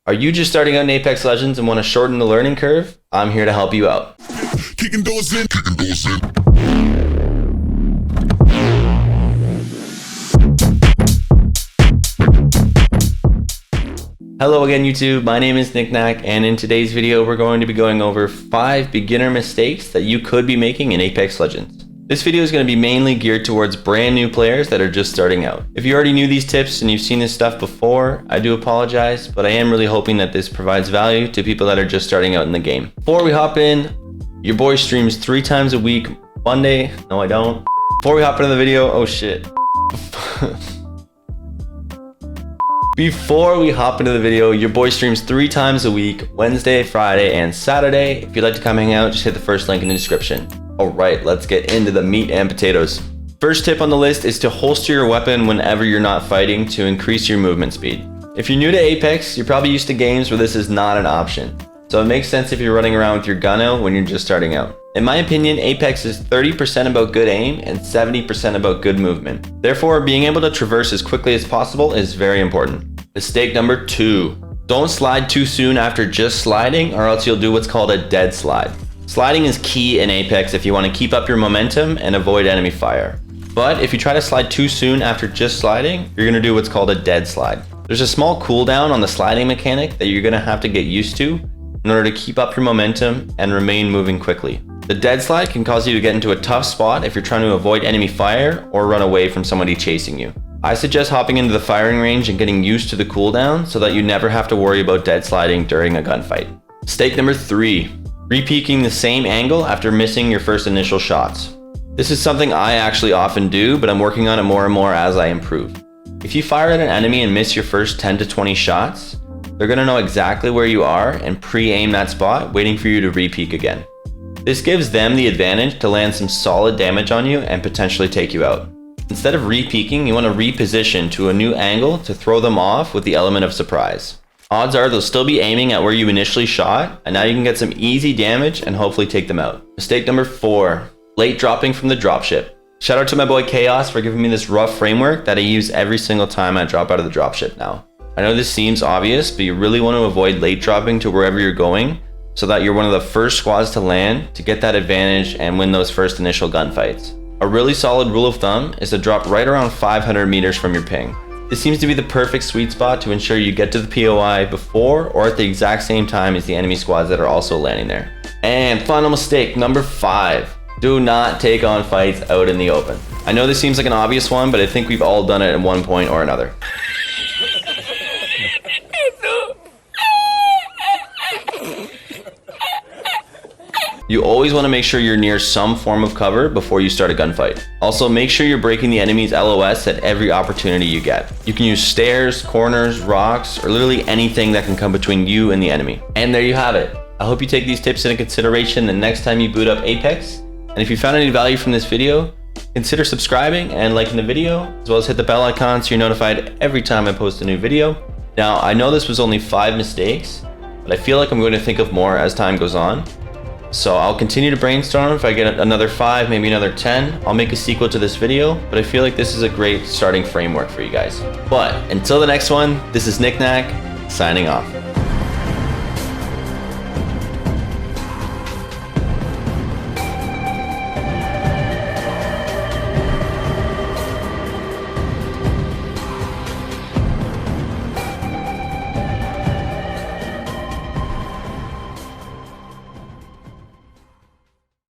Are you just starting out in Apex Legends and want to shorten the learning curve? I'm here to help you out. Kicking doors in. Hello again YouTube, my name is NikNak, and in today's video we're going to be going over 5 beginner mistakes that you could be making in Apex Legends. This video is going to be mainly geared towards brand new players that are just starting out. If you already knew these tips and you've seen this stuff before, I do apologize, but I am really hoping that this provides value to people that are just starting out in the game. Before we hop in, your boy streams 3 times a week, Monday, no I don't. Before we hop into the video, oh shit. Before we hop into the video, your boy streams 3 times a week, Wednesday, Friday, and Saturday. If you'd like to come hang out, just hit the first link in the description. Alright, let's get into the meat and potatoes. First tip on the list is to holster your weapon whenever you're not fighting to increase your movement speed. If you're new to Apex, you're probably used to games where this is not an option. So it makes sense if you're running around with your gun out when you're just starting out. In my opinion, Apex is 30% about good aim and 70% about good movement. Therefore, being able to traverse as quickly as possible is very important. Mistake number 2. Don't slide too soon after just sliding, or else you'll do what's called a dead slide. Sliding is key in Apex if you want to keep up your momentum and avoid enemy fire. But if you try to slide too soon after just sliding, you're going to do what's called a dead slide. There's a small cooldown on the sliding mechanic that you're going to have to get used to in order to keep up your momentum and remain moving quickly. The dead slide can cause you to get into a tough spot if you're trying to avoid enemy fire or run away from somebody chasing you. I suggest hopping into the firing range and getting used to the cooldown so that you never have to worry about dead sliding during a gunfight. Mistake number 3. Repeaking the same angle after missing your first initial shots. This is something I actually often do, but I'm working on it more and more as I improve. If you fire at an enemy and miss your first 10 to 20 shots, they're going to know exactly where you are and pre-aim that spot, waiting for you to repeak again. This gives them the advantage to land some solid damage on you and potentially take you out. Instead of repeaking, you want to reposition to a new angle to throw them off with the element of surprise. Odds are they'll still be aiming at where you initially shot, and now you can get some easy damage and hopefully take them out. Mistake number 4. Late dropping from the dropship. Shout out to my boy Chaos for giving me this rough framework that I use every single time I drop out of the dropship now. I know this seems obvious, but you really want to avoid late dropping to wherever you're going so that you're one of the first squads to land to get that advantage and win those first initial gunfights. A really solid rule of thumb is to drop right around 500 meters from your ping. This seems to be the perfect sweet spot to ensure you get to the POI before or at the exact same time as the enemy squads that are also landing there. And final mistake, number 5. Do not take on fights out in the open. I know this seems like an obvious one, but I think we've all done it at one point or another. You always want to make sure you're near some form of cover before you start a gunfight. Also, make sure you're breaking the enemy's LOS at every opportunity you get. You can use stairs, corners, rocks, or literally anything that can come between you and the enemy. And there you have it. I hope you take these tips into consideration the next time you boot up Apex. And if you found any value from this video, consider subscribing and liking the video, as well as hit the bell icon so you're notified every time I post a new video. Now, I know this was only 5 mistakes, but I feel like I'm going to think of more as time goes on. So I'll continue to brainstorm. If I get another 5, maybe another 10, I'll make a sequel to this video, but I feel like this is a great starting framework for you guys. But until the next one, this is NikNak, signing off.